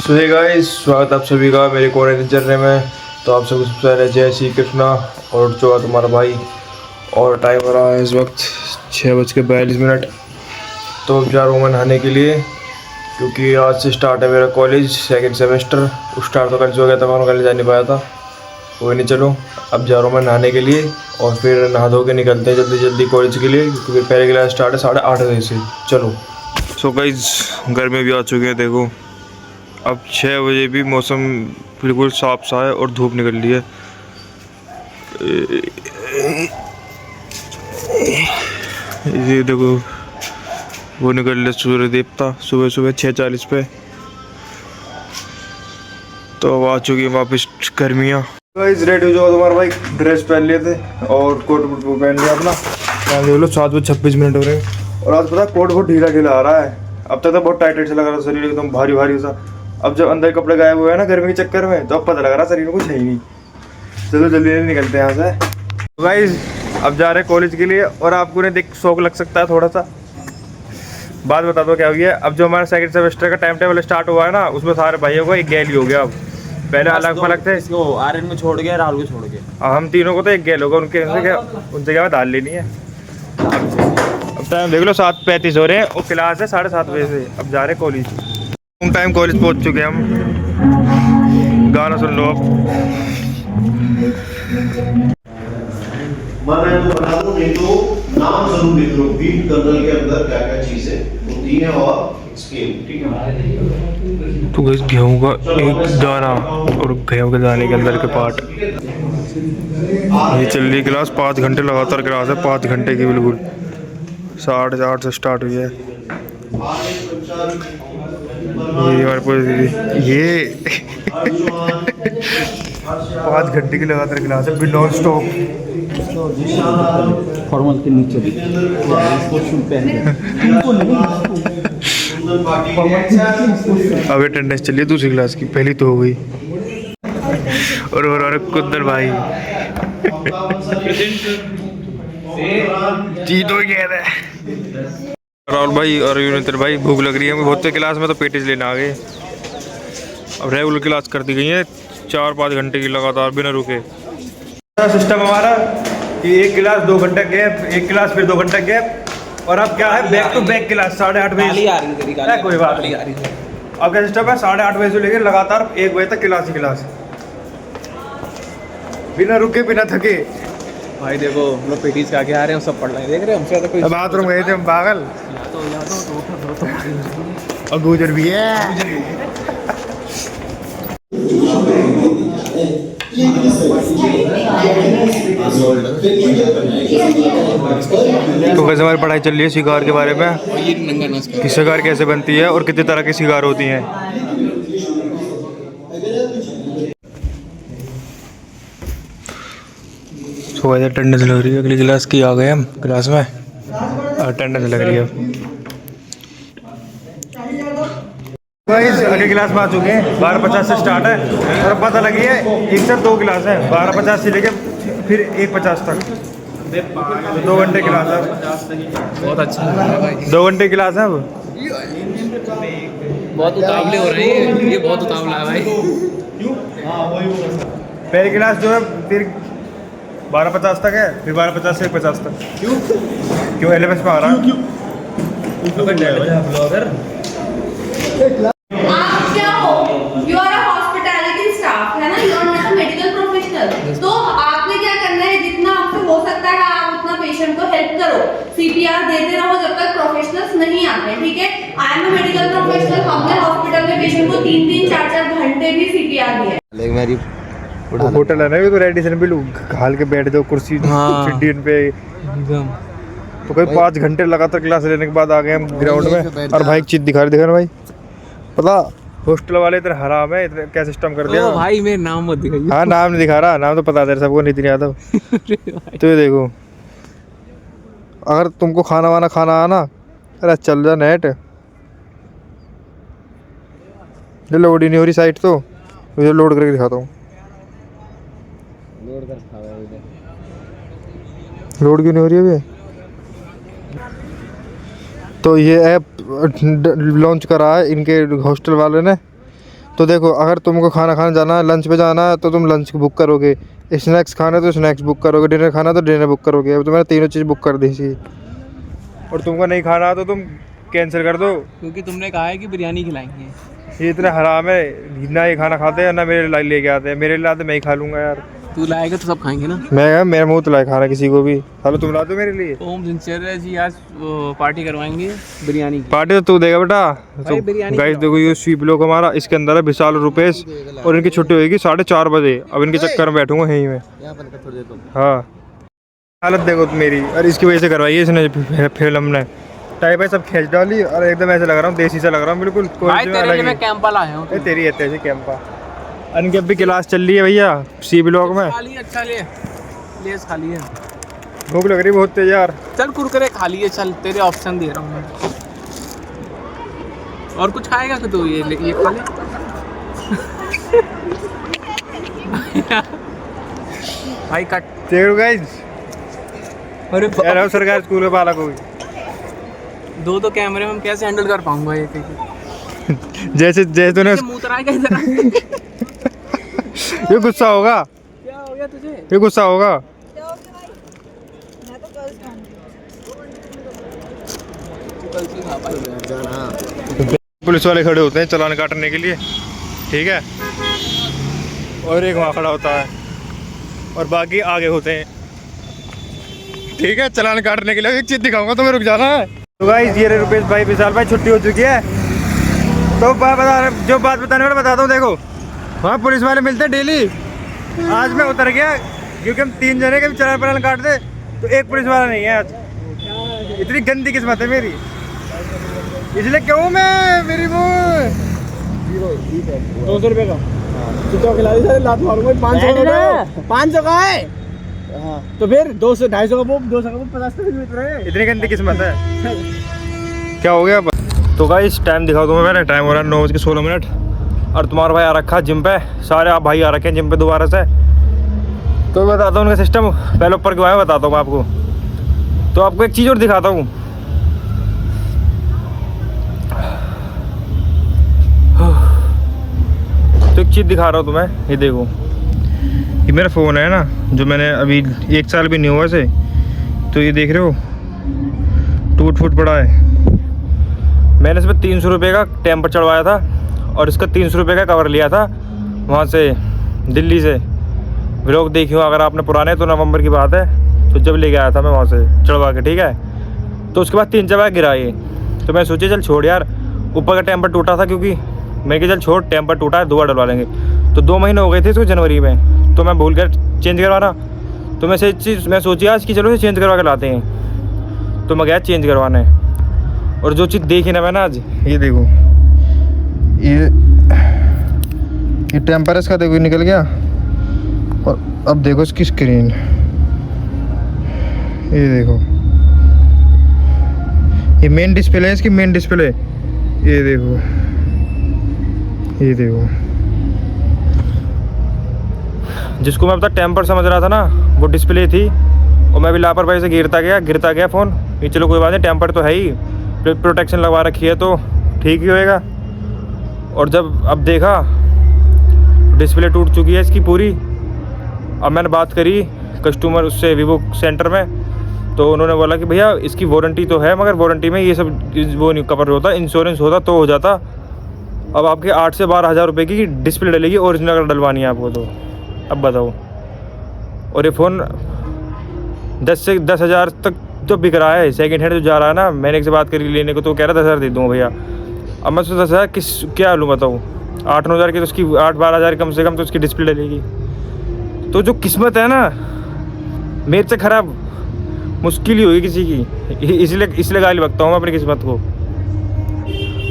सो hey guys, स्वागत आप सभी का मेरे कॉलेज जर्नी में। तो आप सबसे पहले जय श्री कृष्णा और जो तुम्हारा भाई। और टाइम हो रहा है इस वक्त 6:42। तो अब जा रहा हूँ मैं नहाने के लिए, क्योंकि आज से स्टार्ट है मेरा कॉलेज सेकंड सेमेस्टर। स्टार्ट तो कल से हो गया था, मैं कल जा नहीं पाया था। कोई नहीं, चलो अब जा रहा हूँ मैं नहाने के लिए और फिर नहा धो के निकलते हैं जल्दी जल्दी कॉलेज के लिए, क्योंकि पहले क्लास स्टार्ट है 8:30 बजे से। चलो। सो गाइस, घर में भी आ चुके हैं। देखो अब 6 बजे भी मौसम बिल्कुल साफ सा है और धूप निकल रही है। ये देखो वो निकल रहे सूर्य देवता सुबह सुबह 6:40 पे। तो अब आ चुकी है वापस गर्मियाँ। गाइस रेडी हो जाओ, तुम्हारा भाई ड्रेस पहन लिए थे और कोट वोट पहन लिया अपना। देख लो 7:26 हो रहे हैं और आज पता कोट बहुत ढीला ढीला आ रहा है। अब तक तो बहुत टाइट टाइट से लग रहा था शरीर, एकदम भारी भारी सा। अब जब अंदर कपड़े गायब हुए हैं ना गर्मी के चक्कर में, तो अब पता लग रहा शरीर में कुछ है ही नहीं। चलो जल्दी जल्दी निकलते हैं यहाँ से। गाइस अब जा रहे हैं कॉलेज के लिए और आपको ने देख शौक लग सकता है थोड़ा सा। बात बता दो क्या हुई है। अब जो हमारा सेकंड सेमेस्टर का टाइम टेबल स्टार्ट हुआ है ना, उसमें सारे भाइयों को एक गैल हो गया। अब पहले अलग अलग थे, इसको आर्यन में छोड़ के राहुल को छोड़ के हम तीनों को तो एक गैल होगा। उनसे क्या दाल लेनी है। अब टाइम देख लो 7:35 हो रहे हैं और क्लास है 7:30 बजे से। अब जा रहे हैं कॉलेज। टाइम कॉलेज पहुंच चुके हैं हम। गाना सुन लो अब। मैं तो बता दूं, नहीं तो नाम जरूर लिख लो। बीट कर्नल के अंदर क्या क्या चीजें होती हैं और स्केल, ठीक है। तो गाइस गेहूं का एक दाना और गेहूं के दाने के अंदर के पार्ट। ये चल रही क्लास 5 घंटे लगातार क्लास है, 5 घंटे की बिल्कुल। 8:30 से स्टार्ट हुई है। ये हमारे पास ये 5 घंटे की लगातार क्लास है, नॉन स्टॉप। फॉर्मल के नीचे अब अटेंडेंस चलिए दूसरी क्लास की, पहली तो हो गई। और कुंदन भाई जीत हो गया है। राहुल भाई और यूनितर भाई भूख लग रही है। बहुत क्लास में तो पेटिस लेने आ गए। अब रेगुलर क्लास कर दी गई है 4-5 घंटे की लगातार बिना रुके। सिस्टम हमारा कि एक क्लास 2 घंटे गैप, एक क्लास फिर 2 घंटे गैप। और अब क्या है, बैक टू बैक क्लास 8:30 बजे। कोई बात नहीं। अब क्या सिस्टम है, 8:30 बजे से लेकर लगातार 1 बजे तक क्लास ही क्लास, बिना रुके बिना थके। भाई देखो हम लोग पेटीज के आगे आ रहे हैं, सब पढ़ रहे हैं, देख रहे हैं हमसे कोई। बाथरूम गए थे हम पागल। और गुजर भी है। तो कैसे हमारी पढ़ाई चल रही है सिगार के बारे में, कि सिगार कैसे बनती है और कितनी तरह की सिगार होती हैं। तो वैसे अटेंडेंस लग रही है, अगली क्लास की आ गए हम क्लास में, अटेंडेंस लग रही है। गाइस अगली क्लास में आ चुके हैं, 12:50 से स्टार्ट है और पता लगी है 1 से 2 क्लास है, 12:50 से लेके फिर 1:50 तक। 2 घंटे क्लास है। बहुत अच्छा है भाई, 2 घंटे क्लास है। अब बहुत उतावले हो रहे हैं, ये बहुत उतावला है भाई। पहली क्लास जो है फिर 12:50 तक है, फिर 12:50 से 1:50 तक। क्यों LMS में आ रहा है? आप क्या हो? You are a hospitality staff, है ना? You are not a medical professional. तो आपने क्या करना है, जितना आपसे हो सकता है आप उतना पेशेंट को हेल्प करो। CPR देते रहो जब तक प्रोफेशनल्स नहीं आते, ठीक है? I am a medical professional. हमने हॉस्पिटल में पेशेंट को 3-3, 4-4 घंटे भी CPR दिया। मेरी होटल है ना, ये तो रेडिसन भी घाल के बैठ जाओ कुर्सी सीढ़ियों पे। तो कोई 5 घंटे लगातार क्लास लेने के बाद आ गए हम ग्राउंड में। और भाई एक चीज दिखा रहे भाई, पता हॉस्टल वाले इतने हराम है, इतने क्या सिस्टम कर दिया। भाई मेरा नाम मत दिखाइए। हाँ नाम नहीं दिखा रहा, नाम तो पता है सबको, नितिन यादव। तो ये देखो, अगर तुमको खाना वाना खाना आना, अरे चल जा नेट। लोड ही नहीं हो रही साइट, तो मुझे लोड करके दिखाता हूँ। लोड क्यों नहीं हो रही है अभी? तो ये ऐप लॉन्च करा है इनके हॉस्टल वाले ने, तो देखो, अगर तुमको खाना खाने जाना है, लंच पे जाना है, तो तुम लंच बुक करोगे, स्नैक्स खाना है तो स्नैक्स बुक करोगे, डिनर खाना है तो डिनर बुक करोगे। अब तो मैंने तीनों चीज़ बुक कर दी थी। और तुमको नहीं खाना तो तुम कैंसिल कर दो, क्योंकि तुमने कहा है कि बिरयानी खिलाएंगे। ये इतना हराम है, ना ये खाना खाते हैं ना मेरे लिए लेके आते हैं। मेरे लिए लाते मैं ही खा लूँगा यार। तू लाएगा तो सब खाएंगे ना। मैं मेरा मुँह तो लाए खाना किसी को भी। हेलो, तुम ला दो मेरे लिए ओम सिंचर जी आज पार्टी करवाएंगे बिरयानी की। पार्टी। तो तू देगा बेटा। भाई बिरयानी गाइस देखो, ये स्वीप लोग हमारा, इसके अंदर है विशाल रुपेश, और इनकी छुट्टी होगी 4:30 बजे। अब इनके चक्कर में बैठूंगा यहीं में। हाँ, हालत देखो तुम मेरी, और इसकी वजह से करवाई है इसने फिल्म ने। टाइप है सब खींच डाली, और एकदम ऐसे लग रहा हूँ देसी सा लग रहा हूँ बिल्कुल। भाई तेरे लिए मैं कैंपा लाया हूँ। तेरी है ऐसे कैंपा। इनकी अभी क्लास चल रही है भैया सी ब्लॉक में। खा लिए, अच्छा ले लेस खा लिए। भूख लग रही बहुत तेज यार। चल कुरकुरे खा लिए, चल तेरे ऑप्शन दे रहा हूँ मैं। और कुछ खाएगा कि तू? ये खा ले। भाई कट देखो गाइस, अरे यार सरकार स्कूल में बालक होगी। दो कैमरे में हम कैसे हैंडल कर पाऊंगा ये? जैसे तूने मुंह तराएगा इधर। ये गुस्सा होगा। क्या हो गया तुझे? ये गुस्सा होगा। पुलिस वाले खड़े होते हैं चालान काटने के लिए, ठीक है, और एक वहाँ खड़ा होता है, और बाकी आगे होते हैं, ठीक है, चालान काटने के लिए। एक चीज़ दिखाऊंगा तुम्हें, रुक जाना है। तो गाइस ये रुपेश भाई, विशाल भाई छुट्टी हो चुकी है, तो जो बात बताने वाला बताता हूँ। देखो, वहाँ पुलिस वाले मिलते हैं डेली। आज मैं उतर गया क्योंकि हम 3 जने के भी चालान काट दे, तो एक पुलिस वाला नहीं है आज। इतनी गंदी किस्मत है मेरी, इसलिए क्यों मैं मेरी वो 200 रुपये का तो खिला दी, लात मारूंगा। 500 का है। तो फिर 200 250 का वो 200 का वो 50 का। इतनी गंदी किस्मत है। क्या हो गया? तो गाइस टाइम दिखाओ तुम्हें मैंने। टाइम हो रहा है 9:16, और तुम्हारा भाई आ रखा जिम पे। सारे आप भाई आ रखे हैं जिम पे दोबारा से। तो बताता हूँ उनका सिस्टम, पहले ऊपर क्यों आया बताता हूँ आपको। तो आपको एक चीज़ और दिखाता हूँ। तो एक चीज़ दिखा रहा हूँ तुम्हें, ये देखो, ये मेरा फ़ोन है ना, जो मैंने अभी 1 साल भी नहीं हुआ से। तो ये देख रहे हो, टूट फूट पड़ा है। मैंने इसमें 300 रुपये का टेम्पर चढ़वाया था, और इसका 300 रुपये का कवर लिया था वहाँ से, दिल्ली से। व्लॉग देखी हो अगर आपने पुराने, तो नवंबर की बात है। तो जब लेके आया था मैं वहाँ से चढ़वा के, ठीक है। तो उसके बाद 3 बार गिरा ये। तो मैं सोची चल छोड़ यार, ऊपर का टेम्पर टूटा था, क्योंकि मैं कि चल छोड़, टेम्पर टूटा है, 2 बार डलवा लेंगे। तो 2 महीने हो गए थे इसको जनवरी में, तो मैं भूल गया चेंज करवाना। तो मैं सोची आज कि चलो इसे चेंज करवा के लाते हैं। तो मैं गया चेंज करवाने, और जो चीज़ देखी ना मैंने आज, ये देखो, ये टेम्पर इसका देखो निकल गया। और अब देखो इसकी स्क्रीन, ये देखो, ये मेन डिस्प्ले है इसकी, मेन डिस्प्ले। ये देखो, ये देखो, जिसको मैं बता टेम्पर समझ रहा था ना, वो डिस्प्ले थी। और मैं भी लापरवाही से गिरता गया फ़ोन। ये चलो कोई बात नहीं, टेम्पर तो है ही, प्रोटेक्शन लगवा रखी है तो ठीक ही होएगा। और जब अब देखा डिस्प्ले टूट चुकी है इसकी पूरी। अब मैंने बात करी कस्टमर उससे वीवो सेंटर में, तो उन्होंने बोला कि भैया इसकी वारंटी तो है, मगर वारंटी में ये सब वो नहीं कवर होता, इंश्योरेंस होता तो हो जाता। अब आपके 8 से 12 हज़ार रुपये की डिस्प्ले डलेगी, ओरिजिनल अगर डलवानी है आपको तो। अब बताओ, और ये फ़ोन 10 से 10 हज़ार तक तो बिक रहा है, सेकंड हैंड जो जा रहा है ना। मैंने एक से बात करी लेने को, तो कह रहा 10 हज़ार दे दूँगा भैया। अब मैं सोचा 10 हज़ार क्या लूँ बताऊँ, 8-9 हज़ार की तो उसकी 8-12 हज़ार कम से कम तो उसकी डिस्प्ले डलेगी। तो जो किस्मत है ना मेरे से ख़राब मुश्किल ही होगी किसी की। इसलिए गाली बकता हूँ मैं अपनी किस्मत को।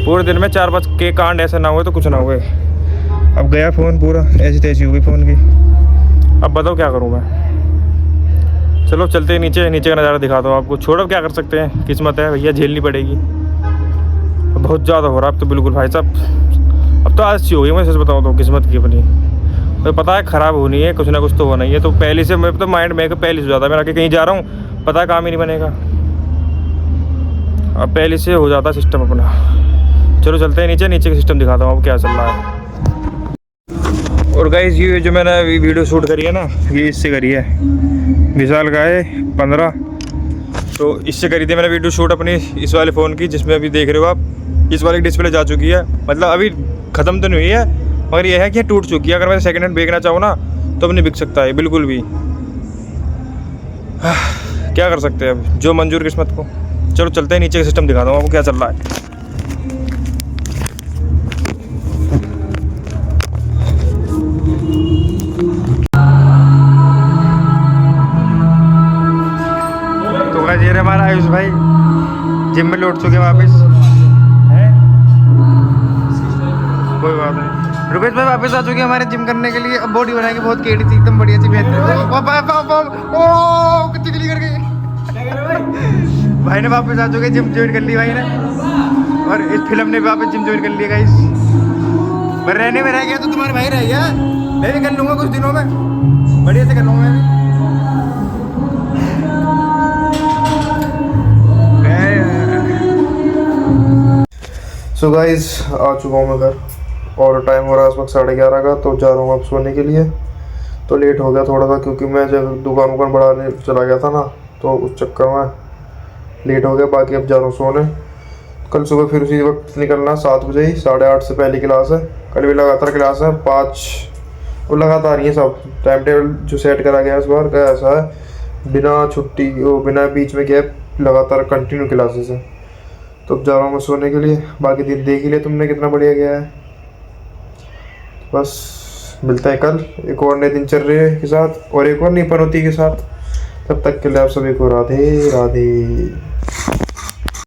पूरे दिन में 4-5 के कांड ऐसा ना हुए तो कुछ ना हुए। अब गया फ़ोन पूरा ऐसी तैसी हो गई फ़ोन की। अब बताओ क्या करूँ मैं। चलो चलते हैं नीचे का नज़ारा दिखाता हूँ आपको। छोड़ो क्या कर सकते हैं, किस्मत है भैया, झेलनी पड़ेगी। बहुत ज़्यादा हो रहा है अब तो बिल्कुल भाई साहब। अब तो आज सी हो गई, मैं सच बताऊँ तो किस्मत की अपनी। तो पता है ख़राब होनी है, कुछ ना कुछ तो होना ही है। तो पहले से मैं तो माइंड में पहले से हो जाता है मेरा कि कहीं जा रहा हूँ, पता है काम ही नहीं बनेगा। अब पहले से हो जाता सिस्टम अपना। चलो चलते हैं नीचे का सिस्टम दिखाता हूँ अब क्या चल रहा है। और गाइस ये जो मैंने अभी वीडियो शूट करी है ना, ये इससे करी है, विशाल का है 15, तो इससे करी थी मैंने वीडियो शूट अपनी इस वाले फ़ोन की, जिसमें अभी देख रहे हो आप इस वाली डिस्प्ले जा चुकी है। मतलब अभी ख़त्म तो नहीं हुई है, मगर ये है कि टूट चुकी है। अगर मैं सेकंड हैंड बेचना चाहूँ ना तो अब नहीं बिक सकता है बिल्कुल भी। क्या कर सकते हैं अब, जो मंजूर किस्मत को। चलो चलते हैं नीचे का सिस्टम दिखाता हूँ आपको क्या चल रहा है। तो गाइस ये रहे हमारा आयुष भाई, जिम में लौट चुके वापस है। कोई बात नहीं, रुपेश भाई वापस आ चुके हैं हमारे जिम करने के लिए। अब बॉडी बनाएंगे, बहुत केड़ी थी एकदम बढ़िया सी बेहतर। ओ कितनी गली कर गई भाई ने, वापस आ चुके, जिम ज्वाइन कर ली भाई ने, और इस फिल्म ने वापस जिम ज्वाइन कर लिया गाइस। पर रहने में रह गया तो तुम्हारे भाई रह गया, मैं भी कर लूँगा कुछ दिनों में, बढ़िया से कर लूँगा मैं भी। सो गाइस आ चुका हूँ मैं घर, और टाइम हो रहा है इस वक्त 11:30 का, तो जा रहा हूँ अब सोने के लिए। तो लेट हो गया थोड़ा सा, क्योंकि मैं जब दुकान बढ़ाने चला गया था ना, तो उस चक्कर में लेट हो गया। बाकी अब जा रहा हूँ सोने, कल सुबह फिर उसी वक्त निकलना 7 बजे ही, 8:30 से पहली क्लास है। कल भी लगातार क्लास है 5, वो लगातार ही है सब। टाइम टेबल जो सेट करा गया है इस बार का ऐसा है, बिना छुट्टी वो बिना बीच में गैप, लगातार कंटिन्यू क्लासेस है। तो अब जा रहा हूँ मैं सोने के लिए। बाकी दिन देख ही लिया तुमने कितना बढ़िया गया है। बस मिलता है कल एक और नए दिनचर्या के साथ और एक और नई पनौती के साथ। तब तक के लिए आप सभी को राधे राधे।